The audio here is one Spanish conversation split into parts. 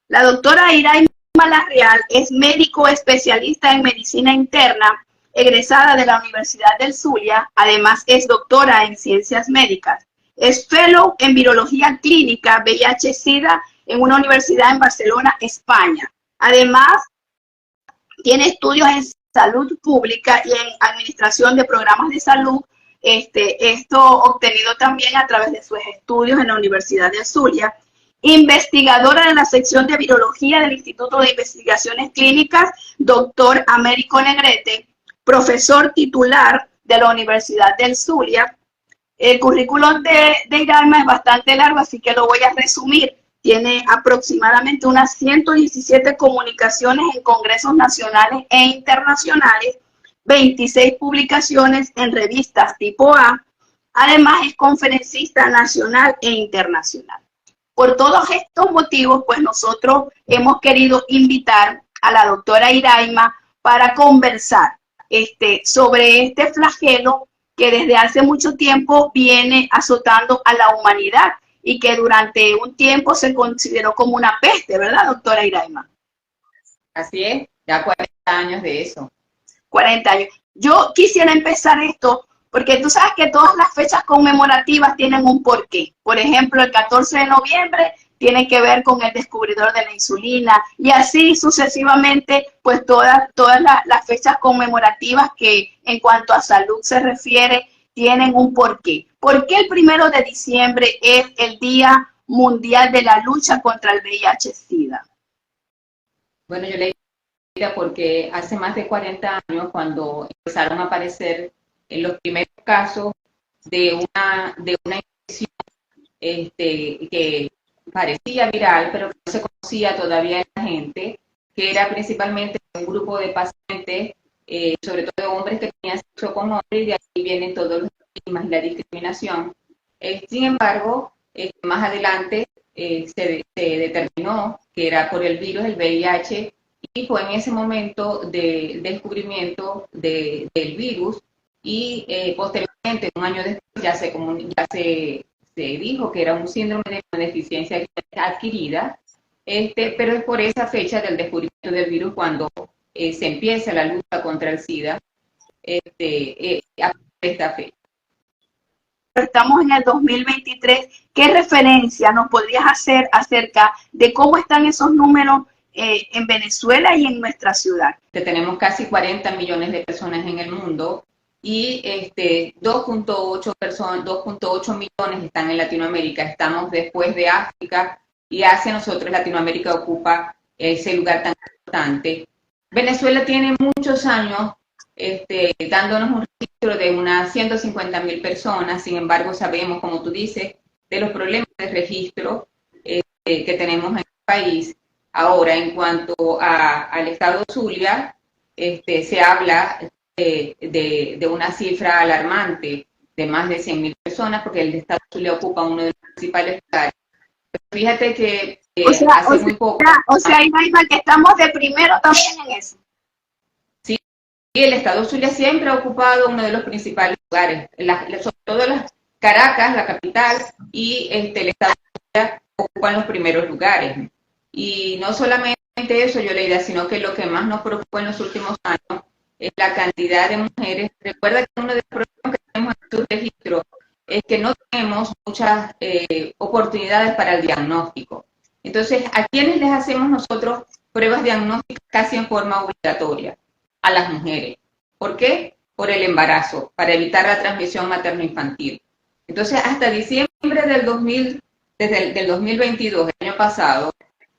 La doctora Iraima Larreal es médico especialista en medicina interna, egresada de la Universidad del Zulia, además es doctora en ciencias médicas. Es fellow en virología clínica VIH-Sida en una universidad en Barcelona, España. Además, tiene estudios en salud pública y en administración de programas de salud, esto obtenido también a través de sus estudios en la Universidad de Zulia. Investigadora de la sección de virología del Instituto de Investigaciones Clínicas, doctor Américo Negrete, profesor titular de la Universidad del Zulia. El currículum de Iraima es bastante largo, así que lo voy a resumir. Tiene aproximadamente unas 117 comunicaciones en congresos nacionales e internacionales, 26 publicaciones en revistas tipo A. Además, es conferencista nacional e internacional. Por todos estos motivos, pues nosotros hemos querido invitar a la doctora Iraima para conversar sobre este flagelo que desde hace mucho tiempo viene azotando a la humanidad y que durante un tiempo se consideró como una peste, ¿verdad, doctora Iraima? Así es, ya 40 años de eso. 40 años. Yo quisiera empezar esto porque tú sabes que todas las fechas conmemorativas tienen un porqué. Por ejemplo, el 14 de noviembre tiene que ver con el descubridor de la insulina y así sucesivamente, pues todas las fechas conmemorativas que en cuanto a salud se refiere tienen un porqué. ¿Por qué el 1 de diciembre es el Día Mundial de la Lucha contra el VIH-Sida? Bueno, yo le diría porque hace más de 40 años, cuando empezaron a aparecer los primeros casos de una infección que parecía viral, pero que no se conocía todavía en la gente, que era principalmente un grupo de pacientes, sobre todo hombres que tenían sexo con hombres, y de ahí vienen todos los estigmas y la discriminación. Sin embargo, más adelante se determinó que era por el virus, el VIH, y fue en ese momento del descubrimiento del virus, y posteriormente, un año después, ya se dijo que era un síndrome de deficiencia adquirida, pero es por esa fecha del descubrimiento del virus cuando se empieza la lucha contra el SIDA, a esta fecha. Estamos en el 2023. ¿Qué referencia nos podrías hacer acerca de cómo están esos números en Venezuela y en nuestra ciudad? Tenemos casi 40 millones de personas en el mundo y 2.8 millones están en Latinoamérica. Estamos después de África y hacia nosotros Latinoamérica ocupa ese lugar tan importante. Venezuela tiene muchos años dándonos un registro de unas 150.000 personas. Sin embargo, sabemos, como tú dices, de los problemas de registro que tenemos en el país. Ahora, en cuanto al estado Zulia, se habla de una cifra alarmante de más de 100.000 personas, porque el estado Zulia ocupa uno de los principales lugares. Pero fíjate que hace muy poco... Iraima, que estamos de primero también en eso. Sí, el estado Zulia siempre ha ocupado uno de los principales lugares, sobre todo Caracas, la capital, y el estado Zulia ocupan los primeros lugares. Y no solamente eso, Yoleida, sino que lo que más nos preocupa en los últimos años es la cantidad de mujeres. Recuerda que uno de los problemas que tenemos en tu registro es que no tenemos muchas oportunidades para el diagnóstico. Entonces, ¿a quiénes les hacemos nosotros pruebas diagnósticas casi en forma obligatoria? A las mujeres. ¿Por qué? Por el embarazo, para evitar la transmisión materno-infantil. Entonces, hasta diciembre del 2022, el año pasado,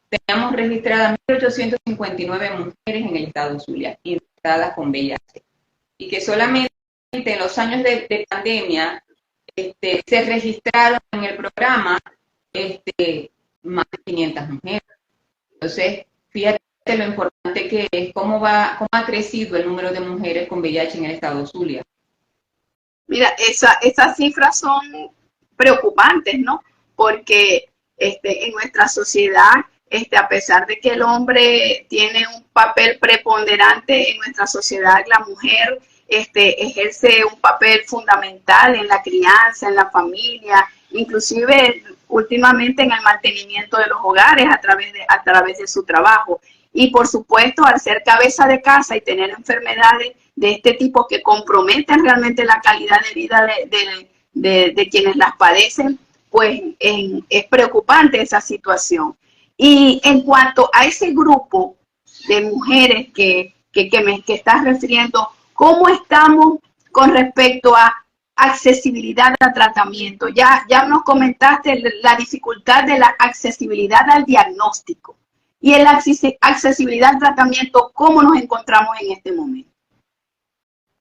teníamos registradas 1.859 mujeres en el estado Zulia, infectadas con VIH. Y que solamente en los años de pandemia se registraron en el programa más de 500 mujeres. Entonces, fíjate lo importante que es, cómo ha crecido el número de mujeres con VIH en el estado Zulia. Mira, esas cifras son preocupantes, ¿no? Porque en nuestra sociedad, a pesar de que el hombre tiene un papel preponderante en nuestra sociedad, la mujer ejerce un papel fundamental en la crianza, en la familia, inclusive últimamente en el mantenimiento de los hogares a través de su trabajo. Y por supuesto, al ser cabeza de casa y tener enfermedades de este tipo que comprometen realmente la calidad de vida de quienes las padecen, pues es preocupante esa situación. Y en cuanto a ese grupo de mujeres que estás refiriendo, ¿cómo estamos con respecto a accesibilidad al tratamiento? Ya nos comentaste la dificultad de la accesibilidad al diagnóstico. Y en la accesibilidad al tratamiento, ¿cómo nos encontramos en este momento?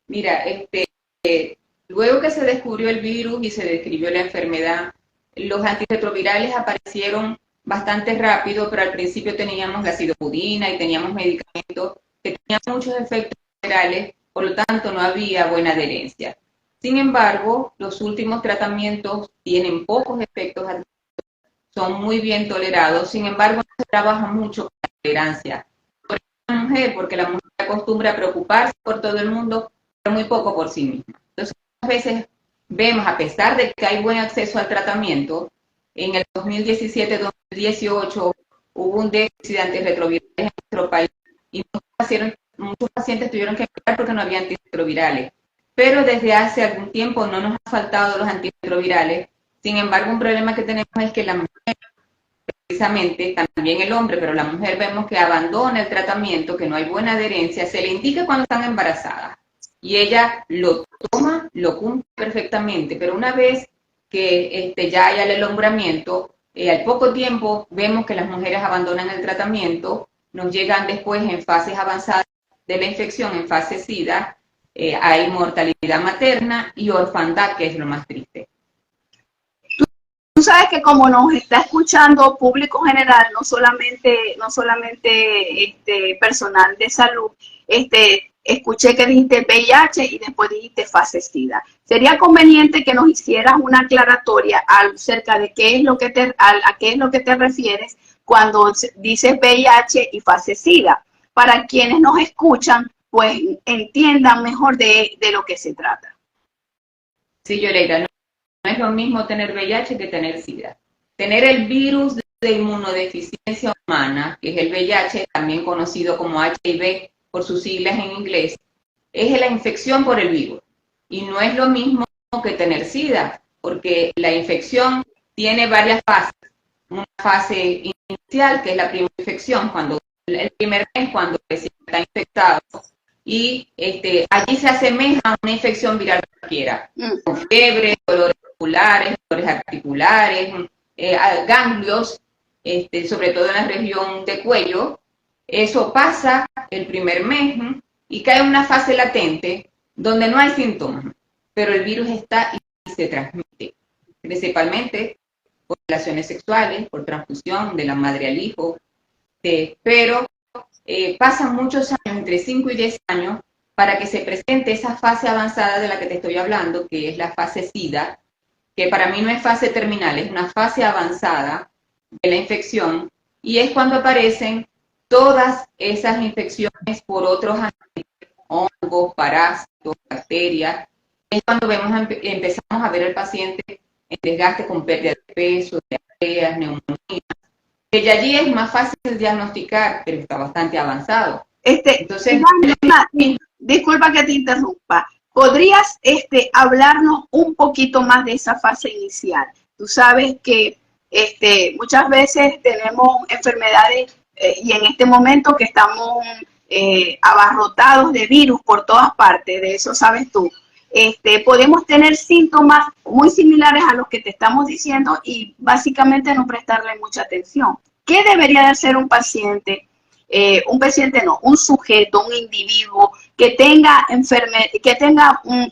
Mira, luego que se descubrió el virus y se describió la enfermedad, los antirretrovirales aparecieron bastante rápido, pero al principio teníamos la sidopudina y teníamos medicamentos que tenían muchos efectos colaterales, por lo tanto no había buena adherencia. Sin embargo, los últimos tratamientos tienen pocos efectos adversos, son muy bien tolerados, sin embargo no se trabaja mucho con la tolerancia. Por la mujer, porque la mujer acostumbra a preocuparse por todo el mundo, pero muy poco por sí misma. Entonces, a veces vemos, a pesar de que hay buen acceso al tratamiento, en el 2017-2018 hubo un déficit de antirretrovirales en nuestro país y muchos pacientes tuvieron que esperar porque no había antirretrovirales. Pero desde hace algún tiempo no nos han faltado los antirretrovirales. Sin embargo, un problema que tenemos es que la mujer, precisamente, también el hombre, pero la mujer vemos que abandona el tratamiento, que no hay buena adherencia, se le indica cuando están embarazadas. Y ella lo toma, lo cumple perfectamente, pero una vez que ya haya el alumbramiento, al poco tiempo vemos que las mujeres abandonan el tratamiento, nos llegan después en fases avanzadas de la infección, en fase SIDA, hay mortalidad materna y orfandad, que es lo más triste. Tú sabes que como nos está escuchando público general, no solamente personal de salud, escuché que dijiste VIH y después dijiste fase SIDA. Sería conveniente que nos hicieras una aclaratoria acerca de qué es lo que a qué es lo que te refieres cuando dices VIH y fase SIDA, para quienes nos escuchan, pues entiendan mejor de lo que se trata. Sí, Yoleira, no es lo mismo tener VIH que tener SIDA. Tener el virus de inmunodeficiencia humana, que es el VIH, también conocido como HIV por sus siglas en inglés, es la infección por el virus. Y no es lo mismo que tener SIDA, porque la infección tiene varias fases. Una fase inicial, que es la primera infección, el primer mes cuando recién está infectado, y allí se asemeja a una infección viral cualquiera, con fiebre, dolores musculares, dolores articulares, ganglios, sobre todo en la región de cuello. Eso pasa el primer mes y cae en una fase latente donde no hay síntomas, pero el virus está y se transmite, principalmente por relaciones sexuales, por transfusión de la madre al hijo, pero pasan muchos años, entre 5 y 10 años, para que se presente esa fase avanzada de la que te estoy hablando, que es la fase SIDA, que para mí no es fase terminal, es una fase avanzada de la infección, y es cuando aparecen todas esas infecciones por otros agentes, hongos, parásitos, bacterias. Es cuando empezamos a ver al paciente en desgaste con pérdida de peso, diarreas, neumonía, que ya allí es más fácil diagnosticar, pero está bastante avanzado. Entonces, disculpa que te interrumpa. ¿Podrías hablarnos un poquito más de esa fase inicial? Tú sabes que muchas veces tenemos enfermedades y en este momento que estamos abarrotados de virus por todas partes, de eso sabes tú. Podemos tener síntomas muy similares a los que te estamos diciendo y básicamente no prestarle mucha atención. ¿Qué debería de hacer un paciente? Un sujeto, un individuo que tenga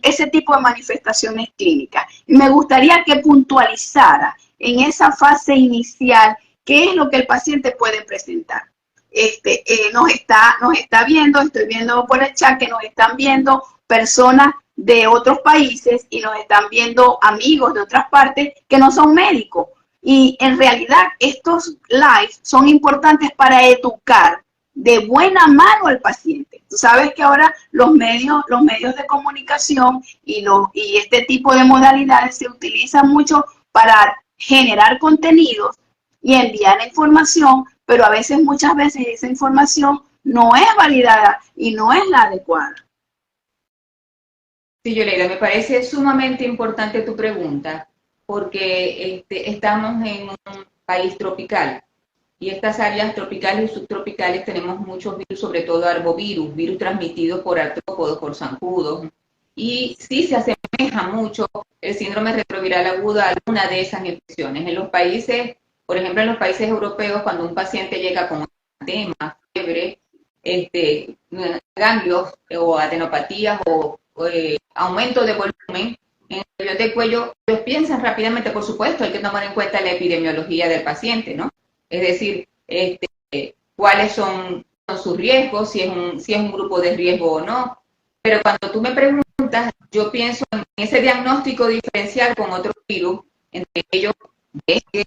ese tipo de manifestaciones clínicas. Y me gustaría que puntualizara en esa fase inicial qué es lo que el paciente puede presentar. Nos está viendo, estoy viendo por el chat que nos están viendo personas de otros países y nos están viendo amigos de otras partes que no son médicos. Y en realidad estos lives son importantes para educar de buena mano al paciente. Tú sabes que ahora los medios de comunicación y este tipo de modalidades se utilizan mucho para generar contenidos y enviar información, pero a veces, muchas veces, esa información no es validada y no es la adecuada. Sí, Yoleida, me parece sumamente importante tu pregunta, porque estamos en un país tropical y estas áreas tropicales y subtropicales tenemos muchos virus, sobre todo arbovirus, virus transmitidos por artrópodos, por zancudos, y sí se asemeja mucho el síndrome retroviral agudo a alguna de esas infecciones. En los países, por ejemplo, en los países europeos, cuando un paciente llega con edema, fiebre, ganglios o adenopatías o aumento de volumen en el alveolo del cuello, ellos piensan rápidamente, por supuesto, hay que tomar en cuenta la epidemiología del paciente, ¿no? Es decir, cuáles son sus riesgos, si es un grupo de riesgo o no. Pero cuando tú me preguntas, yo pienso en ese diagnóstico diferencial con otros virus, entre ellos, dengue,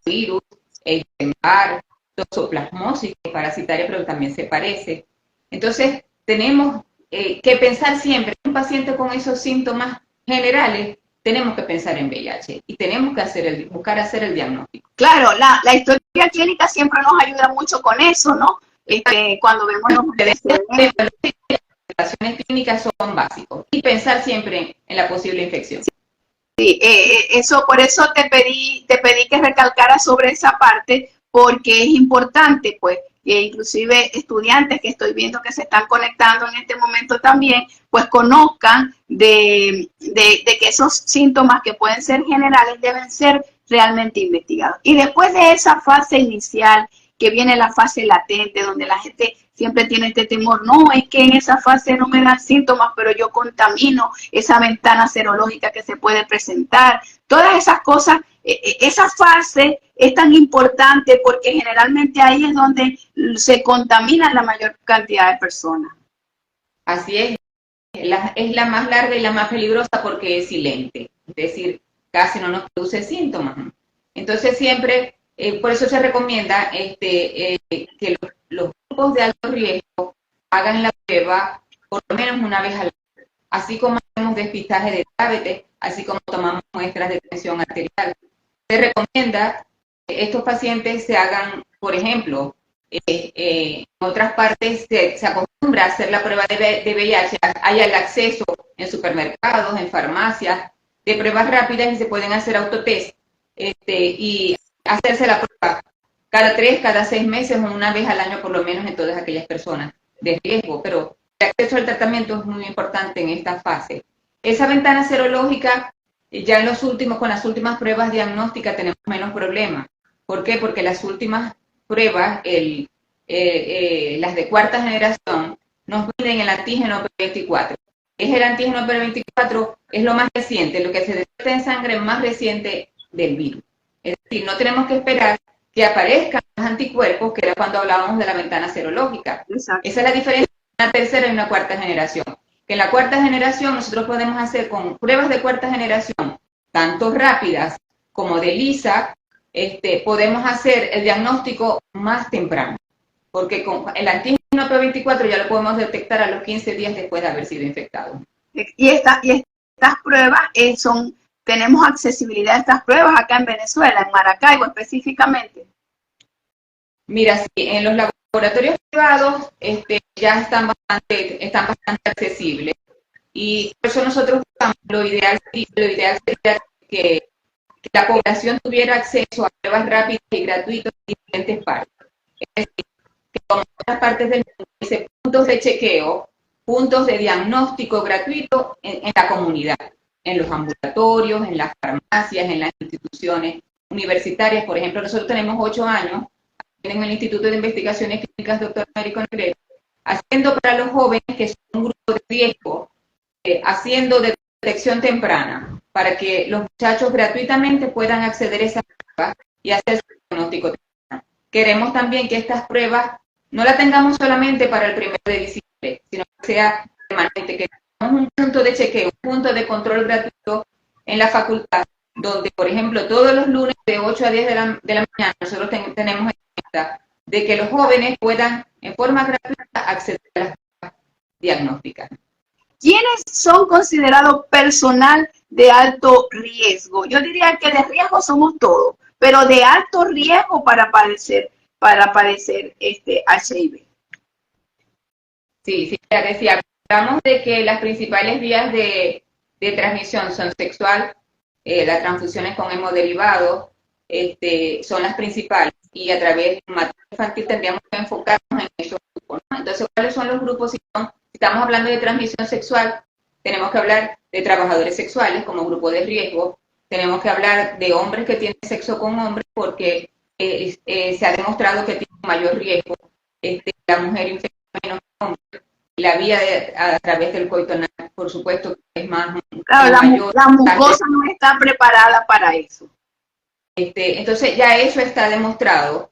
virus, Epstein-Barr, toxoplasmosis, que es parasitaria, pero también se parece. Entonces, tenemos que pensar siempre en un paciente con esos síntomas generales, tenemos que pensar en VIH y tenemos que buscar hacer el diagnóstico. Claro, la historia clínica siempre nos ayuda mucho con eso, ¿no? Cuando vemos los antecedentes. Las relaciones clínicas son básicos y pensar siempre en la posible infección. Sí, por eso te pedí que recalcara sobre esa parte, porque es importante, pues, que inclusive estudiantes que estoy viendo que se están conectando en este momento también, pues conozcan de que esos síntomas que pueden ser generales deben ser realmente investigados. Y después de esa fase inicial, que viene la fase latente, donde la gente siempre tiene este temor, no, es que en esa fase no me dan síntomas, pero yo contamino esa ventana serológica que se puede presentar. Todas esas cosas, esa fase es tan importante porque generalmente ahí es donde se contamina la mayor cantidad de personas. Así es la más larga y la más peligrosa porque es silente, es decir, casi no nos produce síntomas. Entonces siempre, por eso se recomienda que los grupos de alto riesgo hagan la prueba por lo menos una vez al año, así como hacemos despistaje de diabetes, así como tomamos muestras de tensión arterial. Se recomienda que estos pacientes se hagan, por ejemplo, en otras partes se acostumbra a hacer la prueba de VIH, hay el acceso en supermercados, en farmacias, de pruebas rápidas y se pueden hacer autotest y hacerse la prueba cada 3, cada 6 meses o una vez al año por lo menos en todas aquellas personas de riesgo, pero el acceso al tratamiento es muy importante en esta fase. Esa ventana serológica, ya con las últimas pruebas diagnósticas tenemos menos problemas. ¿Por qué? Porque las últimas pruebas, las de cuarta generación, nos miden el antígeno P24. Es el antígeno P24, es lo más reciente, lo que se detecta en sangre más reciente del virus. Es decir, no tenemos que esperar que aparezcan los anticuerpos, que era cuando hablábamos de la ventana serológica. Exacto. Esa es la diferencia entre una tercera y una cuarta generación. Que en la cuarta generación nosotros podemos hacer con pruebas de cuarta generación, tanto rápidas como de lisa, podemos hacer el diagnóstico más temprano, porque con el antígeno P24 ya lo podemos detectar a los 15 días después de haber sido infectado. Y estas pruebas tenemos accesibilidad a estas pruebas acá en Venezuela, en Maracaibo específicamente. Mira, sí, en los laboratorios privados ya están bastante accesibles y por eso nosotros lo ideal sería que la población tuviera acceso a pruebas rápidas y gratuitas en diferentes partes. Es decir, que como en otras partes del mundo, dice puntos de chequeo, puntos de diagnóstico gratuito en la comunidad, en los ambulatorios, en las farmacias, en las instituciones universitarias. Por ejemplo, nosotros tenemos 8 años en el Instituto de Investigaciones Clínicas Dr. Américo Negrete, haciendo para los jóvenes que son un grupo de riesgo, haciendo detección temprana, para que los muchachos gratuitamente puedan acceder a esas pruebas y hacer su diagnóstico temprano. Queremos también que estas pruebas no las tengamos solamente para el 1 de diciembre, sino que sea permanente, que tengamos un punto de chequeo, un punto de control gratuito en la facultad, donde, por ejemplo, todos los lunes de 8 a 10 de la mañana nosotros tenemos de que los jóvenes puedan en forma gratuita acceder a las pruebas diagnósticas. ¿Quiénes son considerados personal de alto riesgo? Yo diría que de riesgo somos todos, pero de alto riesgo para padecer HIV. Sí, claro que sí. Hablamos de que las principales vías de transmisión son sexual, las transfusiones con hemoderivados son las principales, y a través de matriz infantil tendríamos que enfocarnos en esos grupos, ¿no? Entonces, ¿cuáles son los grupos? Si estamos hablando de transmisión sexual, tenemos que hablar de trabajadores sexuales como grupo de riesgo, tenemos que hablar de hombres que tienen sexo con hombres porque se ha demostrado que tienen mayor riesgo, la mujer infecta menos que el hombre, la vía a través del coito anal, por supuesto, que es más claro, mayor. La mucosa no está preparada para eso. Entonces ya eso está demostrado,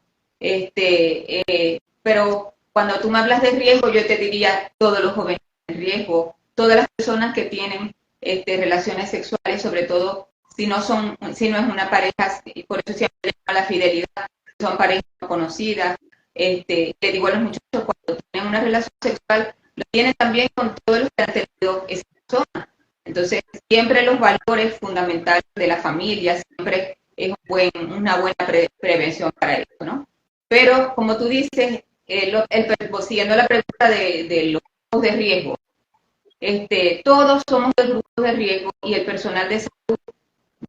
pero cuando tú me hablas de riesgo, yo te diría todos los jóvenes en riesgo, todas las personas que tienen relaciones sexuales, sobre todo si no es una pareja, por eso siempre le llamo la fidelidad, son parejas no conocidas. Le digo a los muchachos, cuando tienen una relación sexual, lo tienen también con todos los que han tenido esa persona. Entonces, siempre los valores fundamentales de la familia, siempre es una buena prevención para eso, ¿no? Pero, como tú dices, siguiendo la pregunta de los grupos de riesgo, todos somos de grupos de riesgo, y el personal de salud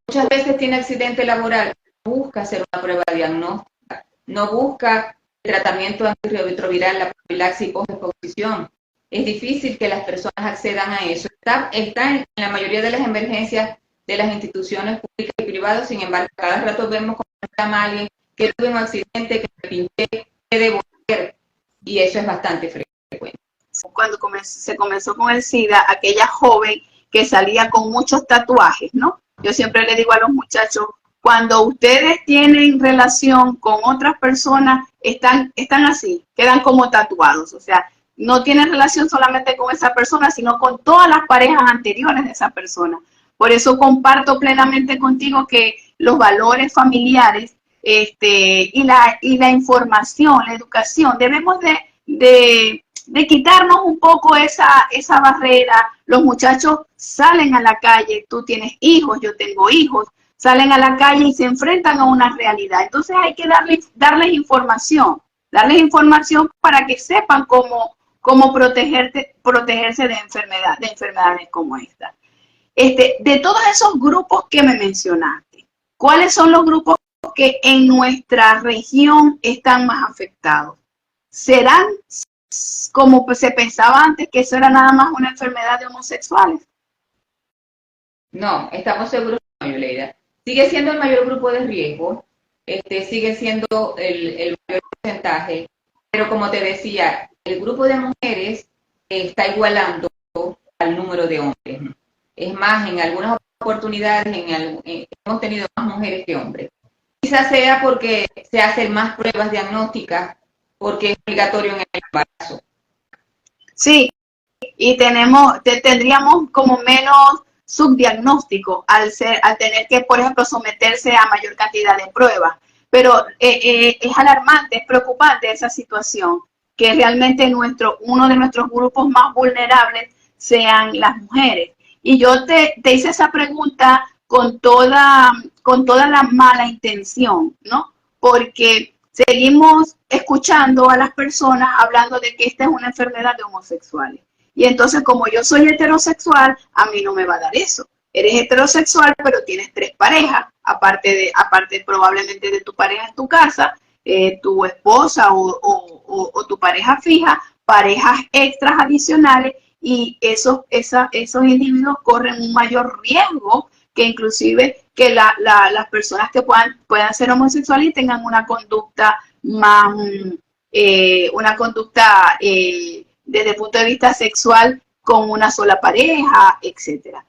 muchas veces tiene accidente laboral, no busca hacer una prueba diagnóstica, no busca tratamiento antirretroviral, la profilaxis post-exposición. Es difícil que las personas accedan a eso. Está en la mayoría de las emergencias de las instituciones públicas y privadas, sin embargo, cada rato vemos cómo llama a alguien que tuvo un accidente, que me pinché, que debo hacer, y eso es bastante frecuente. Cuando se comenzó con el SIDA, aquella joven que salía con muchos tatuajes, ¿no? Yo siempre le digo a los muchachos, cuando ustedes tienen relación con otras personas, están así, quedan como tatuados, o sea, no tienen relación solamente con esa persona, sino con todas las parejas anteriores de esa persona. Por eso comparto plenamente contigo que los valores familiares y la información, la educación, debemos de quitarnos un poco esa darrera. Los muchachos salen a la calle, tú tienes hijos, yo tengo hijos, salen a la calle y se enfrentan a una realidad. Entonces hay que darles información para que sepan cómo protegerse de enfermedades como esta. De todos esos grupos que me mencionaste, ¿cuáles son los grupos que en nuestra región están más afectados? ¿Serán como se pensaba antes, que eso era nada más una enfermedad de homosexuales? No, estamos seguros que no, Yoleida. Sigue siendo el mayor grupo de riesgo, sigue siendo el mayor porcentaje, pero como te decía, el grupo de mujeres está igualando al número de hombres. Es más, en algunas oportunidades hemos tenido más mujeres que hombres. Quizás sea porque se hacen más pruebas diagnósticas, porque es obligatorio en el embarazo. Sí, y tendríamos como menos subdiagnóstico al tener que, por ejemplo, someterse a mayor cantidad de pruebas. Pero es alarmante, es preocupante esa situación, que realmente uno de nuestros grupos más vulnerables sean las mujeres. Y yo te hice esa pregunta con toda la mala intención, ¿no? Porque seguimos escuchando a las personas hablando de que esta es una enfermedad de homosexuales. Y entonces, como yo soy heterosexual, a mí no me va a dar eso. Eres heterosexual, pero tienes 3 parejas, aparte probablemente de tu pareja en tu casa, tu esposa o tu pareja fija, parejas extras adicionales, y esos individuos corren un mayor riesgo que inclusive que las personas que puedan ser homosexuales y tengan una conducta más, desde el punto de vista sexual con una sola pareja, etcétera.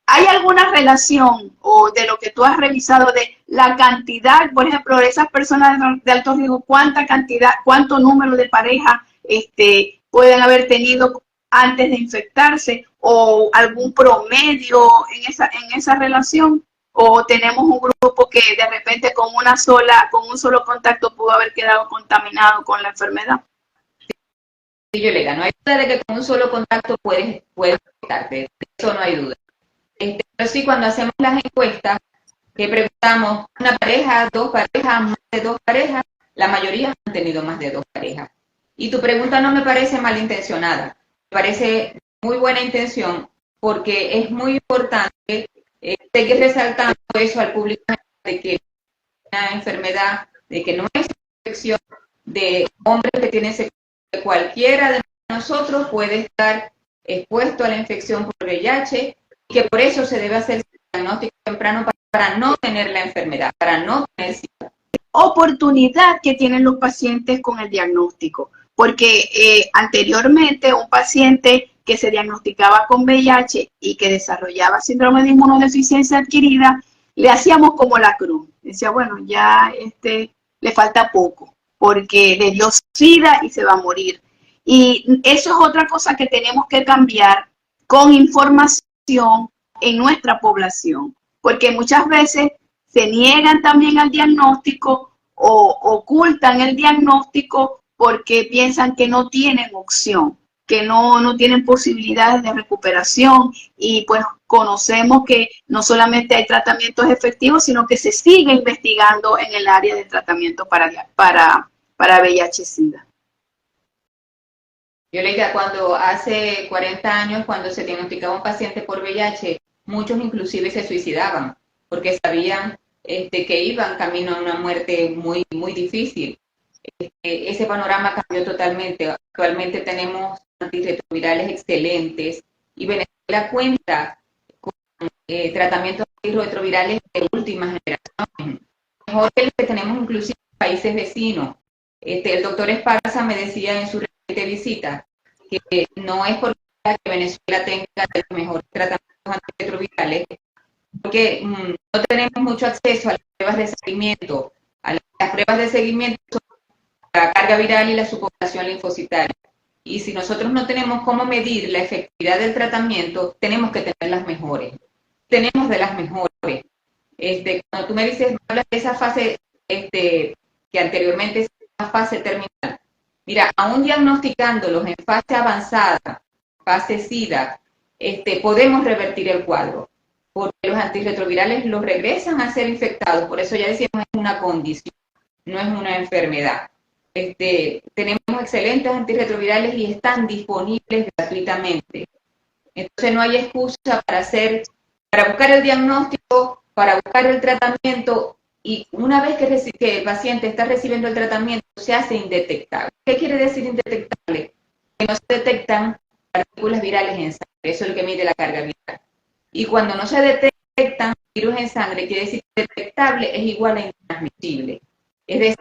¿Hay alguna relación o de lo que tú has revisado de la cantidad, por ejemplo, de esas personas de alto riesgo, cuánto número de parejas pueden haber tenido antes de infectarse, o algún promedio en esa relación? o tenemos un grupo que de repente con un solo contacto pudo haber quedado contaminado con la enfermedad. Sí, Yolanda, no hay duda de que con un solo contacto puedes afectarte, de eso no hay duda. Pero sí, cuando hacemos las encuestas, que preguntamos una pareja, dos parejas, más de dos parejas, la mayoría han tenido más de dos parejas. Y tu pregunta no me parece malintencionada, me parece muy buena intención, porque es muy importante seguir resaltando eso al público, de que una enfermedad, de que no es infección, de hombres que tienen sexo, que cualquiera de nosotros puede estar expuesto a la infección por VIH, y que por eso se debe hacer diagnóstico temprano para no tener la enfermedad, para no tener SIDA. Oportunidad que tienen los pacientes con el diagnóstico, porque anteriormente un paciente que se diagnosticaba con VIH y que desarrollaba síndrome de inmunodeficiencia adquirida, le hacíamos como la cruz. Decía, bueno, ya le falta poco, porque le dio SIDA y se va a morir. Y eso es otra cosa que tenemos que cambiar con información en nuestra población, porque muchas veces se niegan también al diagnóstico o ocultan el diagnóstico porque piensan que no tienen opción, que no tienen posibilidades de recuperación, y pues conocemos que no solamente hay tratamientos efectivos, sino que se sigue investigando en el área de tratamiento para VIH-Sida. Yolanda, cuando hace 40 años, cuando se diagnosticaba un paciente por VIH, muchos inclusive se suicidaban porque sabían que iban camino a una muerte muy, muy difícil. Ese panorama cambió totalmente. Actualmente tenemos antirretrovirales excelentes y Venezuela cuenta con tratamientos antirretrovirales de última generación, mejor que el que tenemos inclusive en países vecinos. El doctor Esparza me decía en su reciente visita que no es porque Venezuela tenga los mejores tratamientos antirretrovirales, porque no tenemos mucho acceso a las pruebas de seguimiento. Las pruebas de seguimiento son la carga viral y la subpoblación linfocitaria. Y si nosotros no tenemos cómo medir la efectividad del tratamiento, tenemos que tener las mejores. Tenemos de las mejores. Cuando tú me dices, hablas de esa fase que anteriormente es una fase terminal. Mira, aún diagnosticándolos en fase avanzada, fase SIDA, podemos revertir el cuadro, porque los antirretrovirales los regresan a ser infectados, por eso ya decíamos es una condición, no es una enfermedad. Tenemos excelentes antirretrovirales y están disponibles gratuitamente. Entonces no hay excusa para buscar el diagnóstico, para buscar el tratamiento, y una vez que el paciente está recibiendo el tratamiento, se hace indetectable. ¿Qué quiere decir indetectable? Que no se detectan partículas virales en sangre, eso es lo que mide la carga viral. Y cuando no se detectan virus en sangre, quiere decir que detectable es igual a intransmisible. Es decir,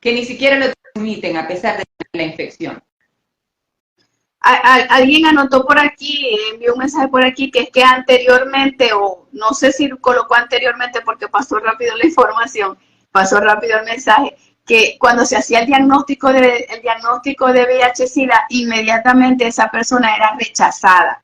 que ni siquiera lo transmiten a pesar de la infección. Alguien anotó por aquí, envió un mensaje por aquí, que es que anteriormente, o no sé si colocó anteriormente porque pasó rápido la información, pasó rápido el mensaje, que cuando se hacía el diagnóstico de VIH-Sida, inmediatamente esa persona era rechazada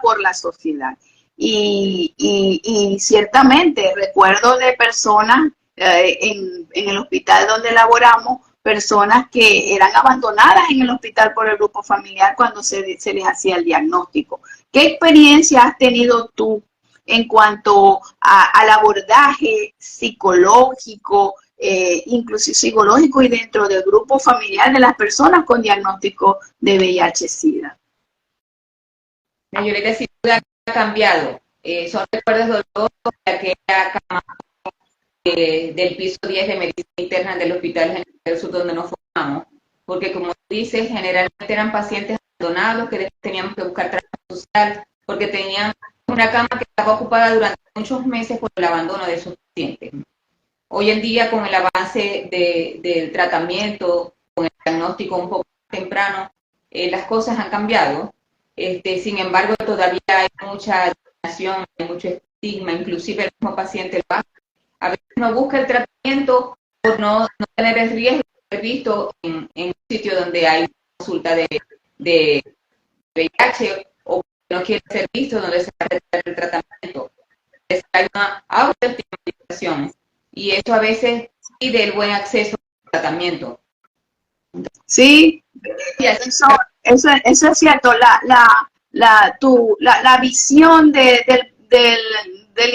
por la sociedad. Y ciertamente recuerdo de personas en el hospital donde laboramos, personas que eran abandonadas en el hospital por el grupo familiar cuando se les hacía el diagnóstico. ¿Qué experiencia has tenido tú en cuanto al abordaje psicológico, inclusive psicológico y dentro del grupo familiar de las personas con diagnóstico de VIH-Sida? La Violeta sin duda ha cambiado. Son recuerdos dolorosos de aquella cama del piso 10 de medicina interna del Hospital General del Sur donde nos formamos, porque como dices, generalmente eran pacientes abandonados que teníamos que buscar trabajo social porque tenían una cama que estaba ocupada durante muchos meses por el abandono de esos pacientes. Hoy en día, con el avance del tratamiento, con el diagnóstico un poco más temprano, las cosas han cambiado. Sin embargo, todavía hay mucha discriminación, hay mucho estigma, inclusive el mismo paciente lo hace. A veces no busca el tratamiento por no tener el riesgo de ser visto en un sitio donde hay consulta de VIH, o no quiere ser visto donde se va a realizar el tratamiento. hay una autoestigmatización y eso a veces pide el buen acceso al tratamiento. Sí, eso es cierto. La visión del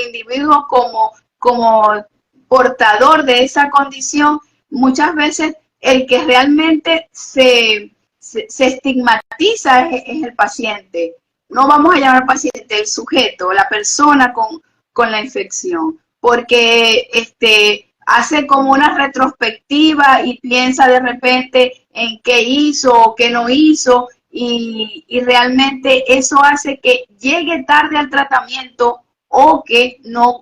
individuo como portador de esa condición, muchas veces el que realmente se estigmatiza es el paciente. No vamos a llamar paciente, el sujeto, la persona con la infección, porque hace como una retrospectiva y piensa de repente en qué hizo o qué no hizo, y realmente eso hace que llegue tarde al tratamiento o que no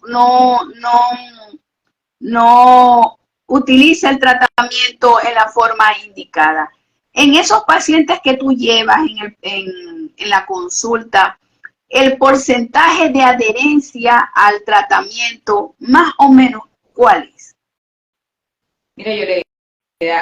utilice el tratamiento en la forma indicada. En esos pacientes que tú llevas en la consulta, el porcentaje de adherencia al tratamiento, más o menos, ¿cuál es? Mira, yo le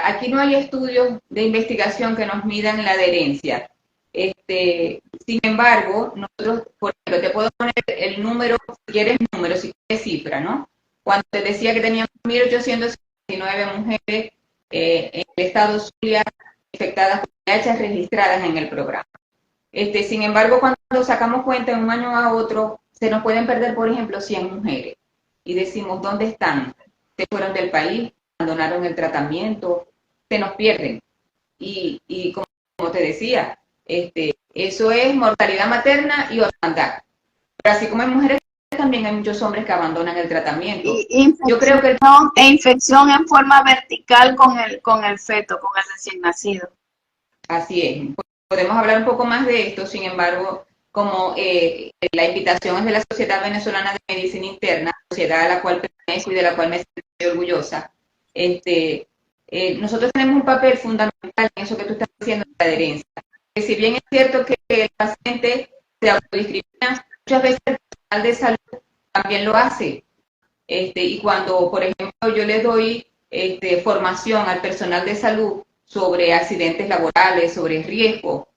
aquí no hay estudios de investigación que nos midan la adherencia. Sin embargo, nosotros, por ejemplo, te puedo poner el número, si quieres número, si quieres cifra, ¿no? Cuando te decía que teníamos 1.859 mujeres en el estado Zulia infectadas con VIH registradas en el programa. Sin embargo, cuando sacamos cuenta de un año a otro, se nos pueden perder, por ejemplo, 100 mujeres. Y decimos, ¿dónde están? Se fueron del país, abandonaron el tratamiento, se nos pierden. Y como te decía, eso es mortalidad materna y orfandad. Pero así como hay mujeres, también hay muchos hombres que abandonan el tratamiento. Yo creo que infección en forma vertical con el feto, con el recién nacido. Así es. Podemos hablar un poco más de esto, sin embargo, como la invitación es de la Sociedad Venezolana de Medicina Interna, sociedad a la cual pertenezco y de la cual me siento orgullosa, nosotros tenemos un papel fundamental en eso que tú estás diciendo, de la adherencia. Que si bien es cierto que el paciente se autodiscrimina, muchas veces el personal de salud también lo hace. Y cuando, por ejemplo, yo le doy formación al personal de salud sobre accidentes laborales, sobre riesgo,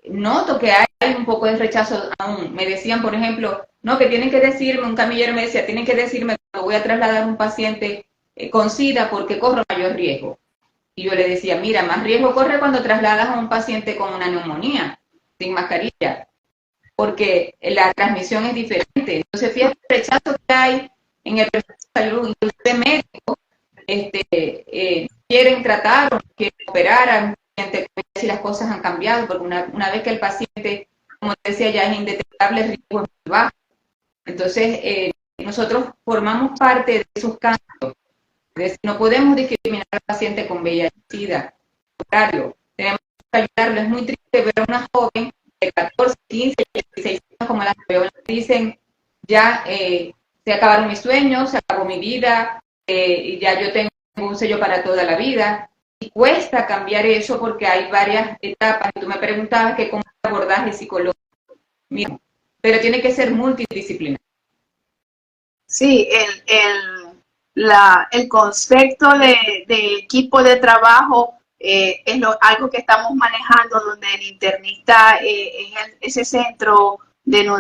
noto que hay un poco de rechazo aún. Me decían, por ejemplo, no, que tienen que decirme, un camillero me decía, tienen que decirme cuando voy a trasladar a un paciente con SIDA porque corro mayor riesgo. Y yo le decía, mira, más riesgo corre cuando trasladas a un paciente con una neumonía, sin mascarilla, porque la transmisión es diferente. Entonces, fíjate el rechazo que hay en el personal de salud, inclusive médicos, quieren tratar o quieren operar a un paciente si las cosas han cambiado, porque una vez que el paciente, como te decía, ya es indetectable, el riesgo es muy bajo. Entonces, nosotros formamos parte de esos cambios. No podemos discriminar al paciente con VIH-Sida. Al contrario, tenemos que ayudarlo. Es muy triste ver a una joven de 14, 15, 16 años, como las veo, dicen, ya se acabaron mis sueños, se acabó mi vida, y ya yo tengo un sello para toda la vida. Y cuesta cambiar eso porque hay varias etapas. Tú me preguntabas que cómo abordaje psicológico. Mira, pero tiene que ser multidisciplinario. Sí, el concepto de equipo de trabajo es algo que estamos manejando, donde el internista es ese centro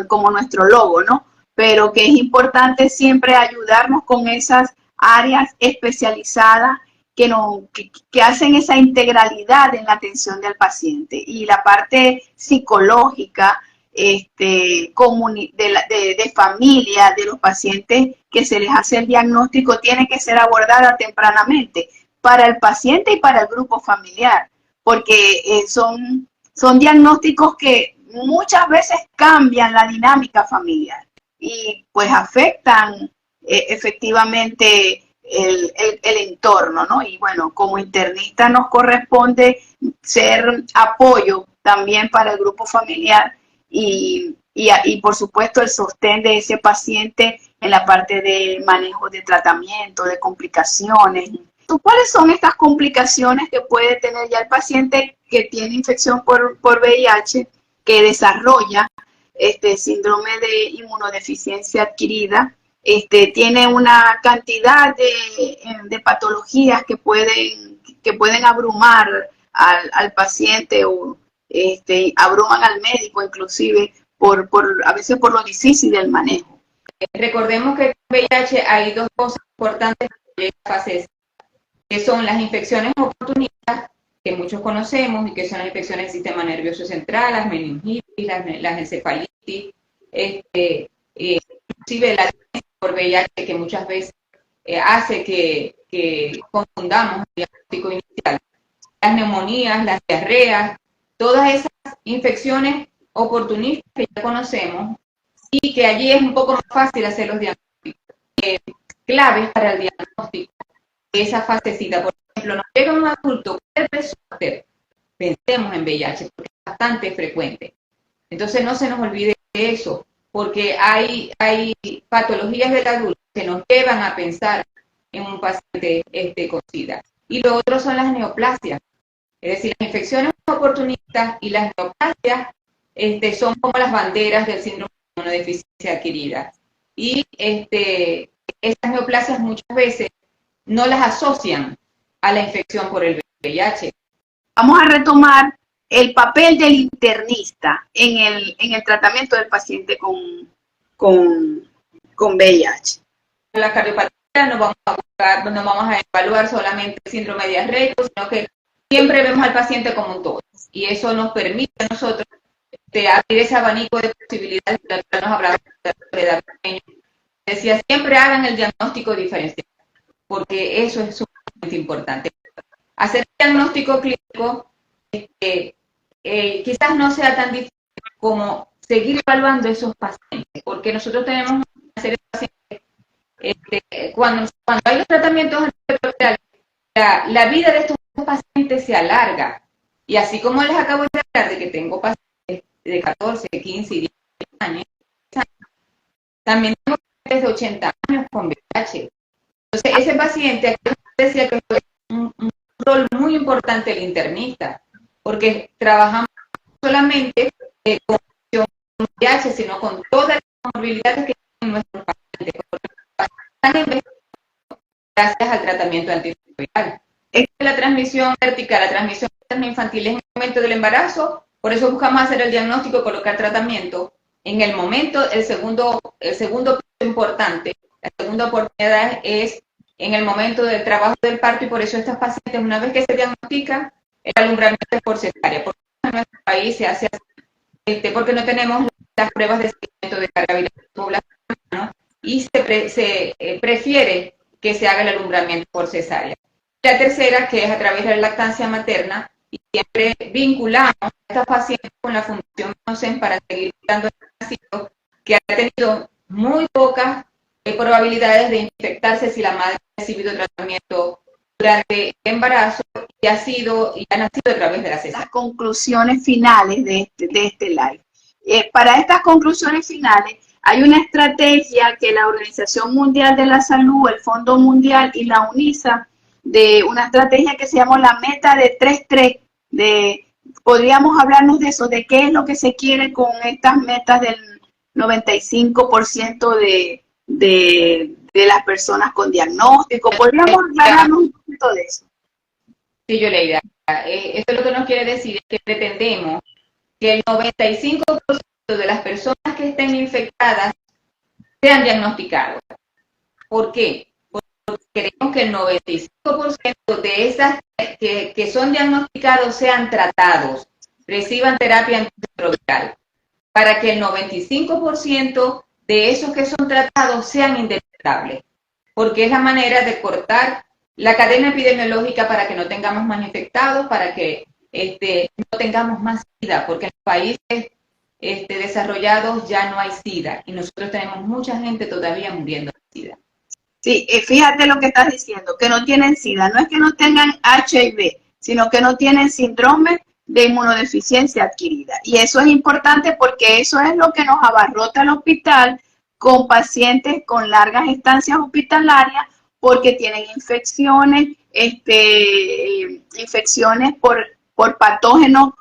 como nuestro logo, ¿no? Pero que es importante siempre ayudarnos con esas áreas especializadas que hacen esa integralidad en la atención del paciente. Y la parte psicológica, de familia, de los pacientes que se les hace el diagnóstico, tiene que ser abordada tempranamente para el paciente y para el grupo familiar, porque son diagnósticos que muchas veces cambian la dinámica familiar y pues afectan efectivamente el entorno, ¿no? Y bueno, como internista nos corresponde ser apoyo también para el grupo familiar y por supuesto el sostén de ese paciente en la parte de manejo de tratamiento, de complicaciones. ¿Cuáles son estas complicaciones que puede tener ya el paciente que tiene infección por VIH, que desarrolla síndrome de inmunodeficiencia adquirida? Tiene una cantidad de patologías que pueden abrumar al paciente o abruman al médico inclusive a veces por lo difícil del manejo. recordemos que con VIH hay dos cosas importantes en esta fase, que son las infecciones oportunistas, que muchos conocemos, y que son las infecciones del sistema nervioso central, las meningitis, las encefalitis, inclusive la por VIH, que muchas veces hace que confundamos el diagnóstico inicial. Las neumonías, las diarreas, todas esas infecciones oportunistas que ya conocemos y que allí es un poco más fácil hacer los diagnósticos. Claves para el diagnóstico de esa fasecita. Por ejemplo, nos llega un adulto, ¿qué empezó a hacer? Pensemos en VIH, porque es bastante frecuente. Entonces no se nos olvide de eso, porque hay patologías del adulto que nos llevan a pensar en un paciente con SIDA. Y lo otro son las neoplasias. Es decir, las infecciones oportunistas y las neoplasias son como las banderas del síndrome de inmunodeficiencia adquirida. Y estas neoplasias muchas veces no las asocian a la infección por el VIH. Vamos a retomar el papel del internista en el tratamiento del paciente con VIH. La cardiopatía no vamos a buscar, no vamos a evaluar solamente el síndrome diarreico, sino que siempre vemos al paciente como un todo. Y eso nos permite a nosotros abrir ese abanico de posibilidades de las que nos hablamos de edad pequeña. Decía, siempre hagan el diagnóstico diferencial, porque eso es sumamente importante. Hacer el diagnóstico clínico quizás no sea tan difícil como seguir evaluando esos pacientes, porque nosotros tenemos una serie de pacientes, cuando hay los tratamientos antirretrovirales, la vida de estos pacientes se alarga, y así como les acabo de hablar de que tengo pacientes de 14, 15 y 10 años, también tengo pacientes de 80 años con VIH. Entonces, ese paciente, aquí decía que fue un rol muy importante el internista, porque trabajamos no solamente con VIH, sino con todas las comorbilidades que tienen nuestros pacientes, porque están investigados gracias al tratamiento antirretroviral. Esta es la transmisión vertical, la transmisión infantil es en el momento del embarazo, por eso buscamos hacer el diagnóstico y colocar tratamiento. En el momento, el segundo punto importante, la segunda oportunidad es en el momento del trabajo del parto, y por eso estas pacientes, una vez que se diagnostican, el alumbramiento es por cesárea. Porque en nuestro país se hace así, porque no tenemos las pruebas de seguimiento de carga viral poblacional, ¿no? Y se prefiere que se haga el alumbramiento por cesárea. La tercera, que es a través de la lactancia materna, y siempre vinculamos a estas pacientes con la Fundación Conocen para seguir dando el nacido, que ha tenido muy pocas probabilidades de infectarse si la madre ha recibido tratamiento durante el embarazo y ha nacido a través de la cesárea. Las conclusiones finales de este live. Para estas conclusiones finales, hay una estrategia que la Organización Mundial de la Salud, el Fondo Mundial y la UNISA, de una estrategia que se llama la meta de 3-3. Podríamos hablarnos de eso, de qué es lo que se quiere con estas metas del 95% de las personas con diagnóstico. ¿Podríamos hablarnos un poquito de eso? Sí, Yoleida. Esto lo que nos quiere decir es que pretendemos que el 95% de las personas que estén infectadas sean diagnosticados. ¿Por qué? Porque queremos que el 95% de esas que son diagnosticados sean tratados, reciban terapia antirretroviral, para que el 95% de esos que son tratados sean indetectables, porque es la manera de cortar la cadena epidemiológica para que no tengamos más infectados, para que no tengamos más SIDA, porque en los países desarrollados ya no hay SIDA, y nosotros tenemos mucha gente todavía muriendo de SIDA. Sí, fíjate lo que estás diciendo, que no tienen SIDA, no es que no tengan HIV, sino que no tienen síndrome de inmunodeficiencia adquirida. Y eso es importante porque eso es lo que nos abarrota el hospital con pacientes con largas estancias hospitalarias, porque tienen infecciones, infecciones por patógenos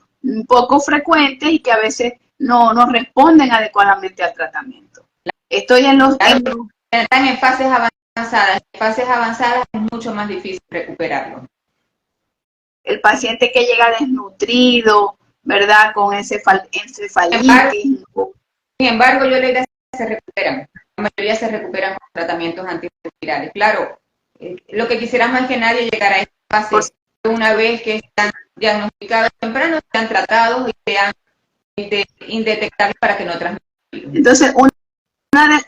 poco frecuentes y que a veces no responden adecuadamente al tratamiento. Estoy en los... Están en fases avanzadas. En fases avanzadas es mucho más difícil recuperarlo. El paciente que llega desnutrido, ¿verdad? Con encefalitis. Sin embargo, yo le diría que se recuperan. la mayoría se recuperan con tratamientos antirretrovirales. Claro, lo que quisiéramos es que nadie llegara a esta fase una vez que están diagnosticados temprano, sean tratados y sean indetectables para que no transmitan. Entonces,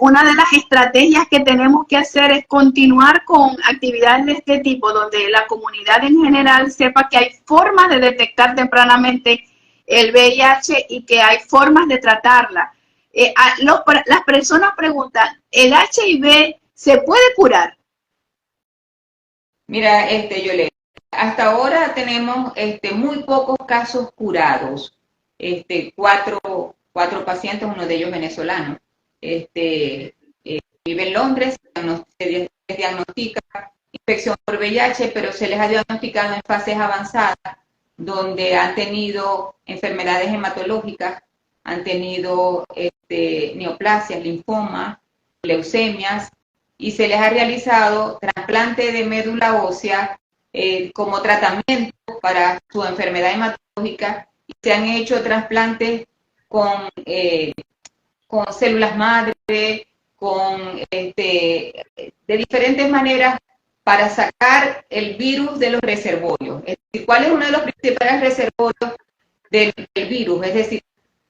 una de las estrategias que tenemos que hacer es continuar con actividades de este tipo, donde la comunidad en general sepa que hay formas de detectar tempranamente el VIH y que hay formas de tratarla. Las personas preguntan, ¿el HIV se puede curar? Mira, Yolanda, hasta ahora tenemos muy pocos casos curados. Cuatro pacientes, uno de ellos venezolano. Vive en Londres, se diagnostica infección por VIH, pero se les ha diagnosticado en fases avanzadas, donde han tenido enfermedades hematológicas, han tenido neoplasias, linfomas, leucemias, y se les ha realizado trasplante de médula ósea como tratamiento para su enfermedad hematológica, y se han hecho trasplantes con células madre, de diferentes maneras para sacar el virus de los reservorios. Es decir, ¿cuál es uno de los principales reservorios del virus? Es decir,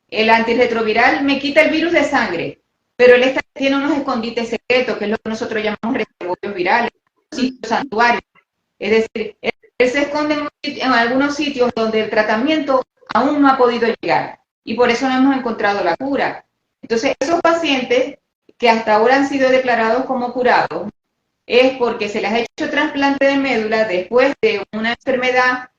el antirretroviral me quita el virus de sangre, pero él tiene unos escondites secretos, que es lo que nosotros llamamos reservorios virales, sitios santuarios. Es decir, él se esconde en algunos sitios donde el tratamiento aún no ha podido llegar, y por eso no hemos encontrado la cura. Entonces, esos pacientes que hasta ahora han sido declarados como curados, es porque se les ha hecho trasplante de médula después de una enfermedad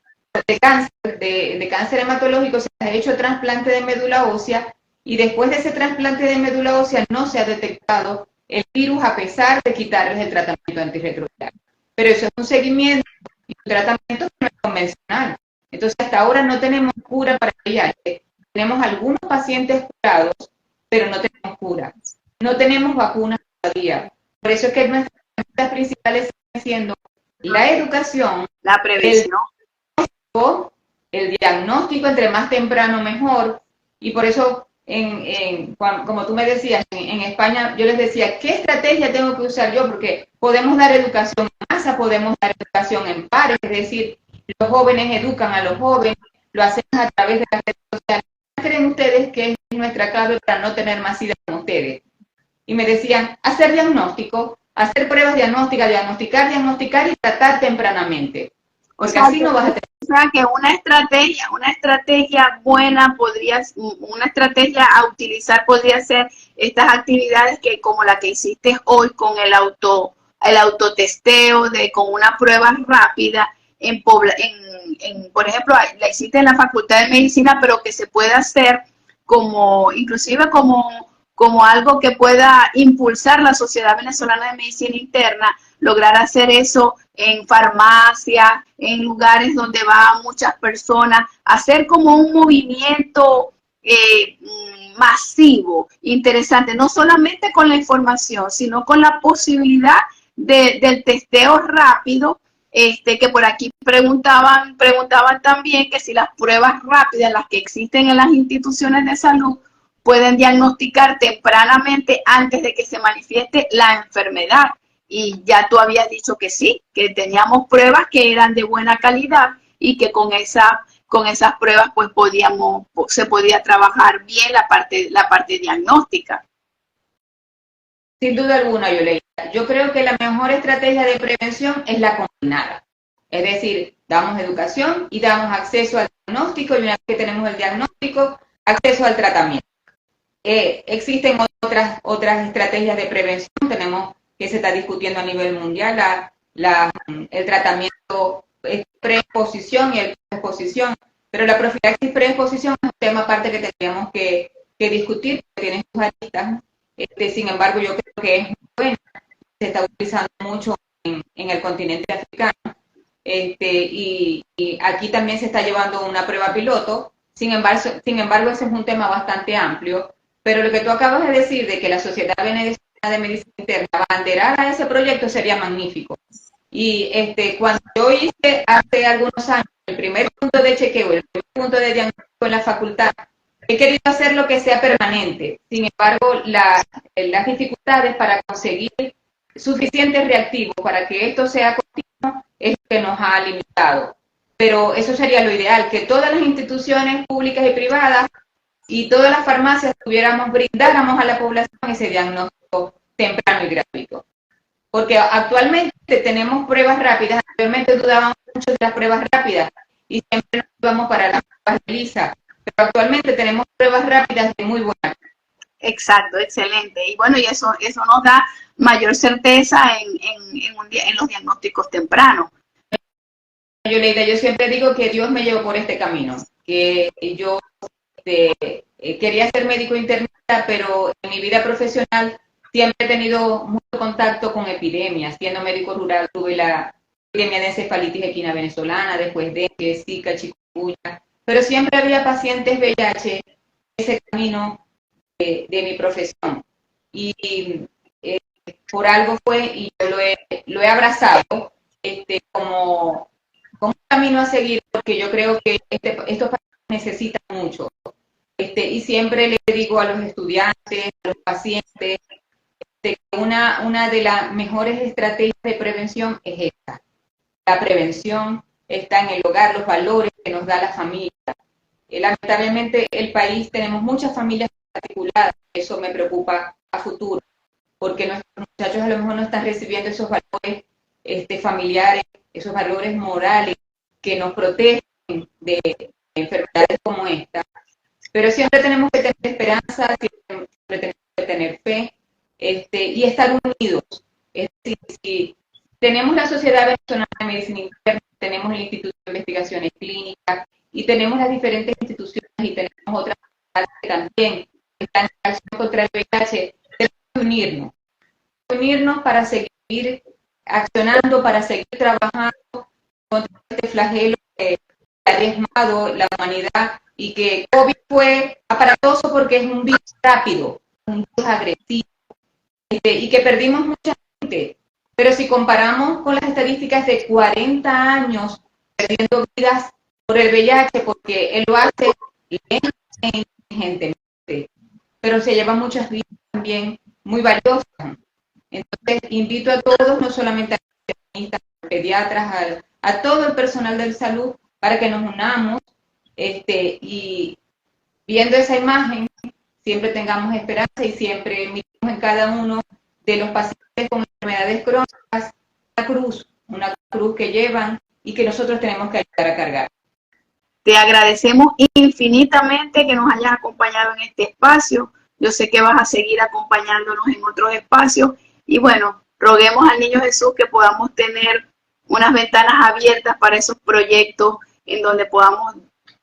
de cáncer hematológico, se les ha hecho trasplante de médula ósea, y después de ese trasplante de médula ósea no se ha detectado el virus a pesar de quitarles el tratamiento antirretroviral. Pero eso es un seguimiento y un tratamiento que no es convencional. Entonces, hasta ahora no tenemos cura para VIH. Tenemos algunos pacientes curados, pero no tenemos cura. No tenemos vacunas todavía. Por eso es que nuestras metas principales siguen siendo la educación, la prevención, el diagnóstico, entre más temprano mejor. Y por eso, como tú me decías, en España yo les decía, ¿qué estrategia tengo que usar yo? Porque podemos dar educación en masa, podemos dar educación en pares, es decir, los jóvenes educan a los jóvenes, lo hacemos a través de las redes sociales. ¿Qué creen ustedes que es nuestra clave para no tener más SIDA como ustedes? Y me decían, hacer diagnóstico, hacer pruebas diagnósticas, diagnosticar y tratar tempranamente. Porque así no vas a tener. O sea que una estrategia buena una estrategia a utilizar podría ser estas actividades que como la que hiciste hoy con el autotesteo con una prueba rápida por ejemplo, la hiciste en la Facultad de Medicina, pero que se pueda hacer inclusive como algo que pueda impulsar la Sociedad Venezolana de Medicina Interna, lograr hacer eso en farmacias, en lugares donde van muchas personas, hacer como un movimiento masivo, interesante, no solamente con la información, sino con la posibilidad del testeo rápido, que por aquí preguntaban también que si las pruebas rápidas, las que existen en las instituciones de salud, pueden diagnosticar tempranamente antes de que se manifieste la enfermedad. Y ya tú habías dicho que sí, que teníamos pruebas que eran de buena calidad y que con esas pruebas pues se podía trabajar bien la parte diagnóstica. Sin duda alguna, Yolanda. Yo creo que la mejor estrategia de prevención es la combinada. Es decir, damos educación y damos acceso al diagnóstico, y una vez que tenemos el diagnóstico, acceso al tratamiento. Existen otras estrategias de prevención. Tenemos que se está discutiendo a nivel mundial el tratamiento preexposición y el exposición, pero la profilaxis preexposición es un tema aparte que tendríamos que discutir, que tiene sus aristas. Sin embargo, yo creo que es muy buena, se está utilizando mucho en el continente africano, y aquí también se está llevando una prueba piloto. Sin embargo, ese es un tema bastante amplio, pero lo que tú acabas de decir de que la Sociedad Venezolana de Medicina Interna abanderara ese proyecto sería magnífico. Y cuando yo hice hace algunos años el primer punto de chequeo, el primer punto de diagnóstico en la facultad, he querido hacer lo que sea permanente. Sin embargo, las dificultades para conseguir suficientes reactivos para que esto sea continuo es lo que nos ha limitado. Pero eso sería lo ideal, que todas las instituciones públicas y privadas y todas las farmacias brindáramos a la población ese diagnóstico temprano y gráfico. Porque actualmente tenemos pruebas rápidas, anteriormente dudábamos mucho de las pruebas rápidas y siempre nos íbamos para las pruebas de ELISA, pero actualmente tenemos pruebas rápidas de muy buena. Exacto, excelente. Y bueno, y eso nos da mayor certeza en los diagnósticos tempranos. Yoleida, yo siempre digo que Dios me llevó por este camino, que yo quería ser médico internista, pero en mi vida profesional siempre he tenido mucho contacto con epidemias. Siendo médico rural tuve la epidemia de encefalitis equina venezolana, después dengue, zika, chikungunya, pero siempre había pacientes VIH en ese camino de mi profesión. Y por algo fue, y yo lo he abrazado como un camino a seguir, porque yo creo que estos pacientes necesitan mucho. Y siempre le digo a los estudiantes, a los pacientes, que una de las mejores estrategias de prevención es esta. La prevención está en el hogar, los valores que nos da la familia. Lamentablemente, el país, tenemos muchas familias articuladas, eso me preocupa a futuro, porque nuestros muchachos a lo mejor no están recibiendo esos valores familiares, esos valores morales que nos protegen de enfermedades como esta. Pero siempre tenemos que tener esperanza, siempre tenemos que tener fe y estar unidos. Es decir, si tenemos la Sociedad Venezolana de Medicina Interna, tenemos el Instituto de Investigaciones Clínicas y tenemos las diferentes instituciones y tenemos otras que también están en acción contra el VIH, tenemos que unirnos para seguir accionando, para seguir trabajando contra este flagelo que ha diezmado la humanidad y que COVID fue aparatoso porque es un virus rápido, un virus agresivo y que perdimos mucha gente. Pero si comparamos con las estadísticas de 40 años perdiendo vidas por el VIH, porque él lo hace lento e inteligentemente, pero se lleva muchas vidas también muy valiosas. Entonces, invito a todos, no solamente a los pediatras, a todo el personal de salud, para que nos unamos y viendo esa imagen, siempre tengamos esperanza y siempre miremos en cada uno de los pacientes con enfermedades crónicas una cruz que llevan y que nosotros tenemos que ayudar a cargar. Te agradecemos infinitamente que nos hayas acompañado en este espacio. Yo sé que vas a seguir acompañándonos en otros espacios y bueno, roguemos al Niño Jesús que podamos tener unas ventanas abiertas para esos proyectos en donde podamos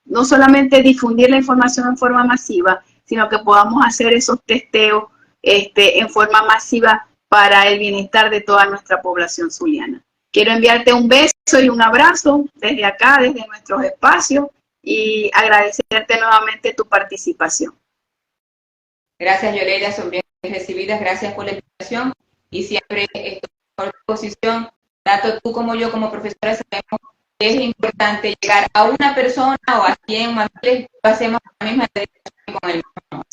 no solamente difundir la información en forma masiva, sino que podamos hacer esos testeos en forma masiva para el bienestar de toda nuestra población zuliana. Quiero enviarte un beso y un abrazo desde acá, desde nuestros espacios, y agradecerte nuevamente tu participación. Gracias, Yoleida, son bien recibidas, gracias por la invitación y siempre estoy a disposición, tanto tú como yo como profesora sabemos que es importante llegar a una persona o a 100 o a 1000, lo hacemos con la misma dedicación con el mismo.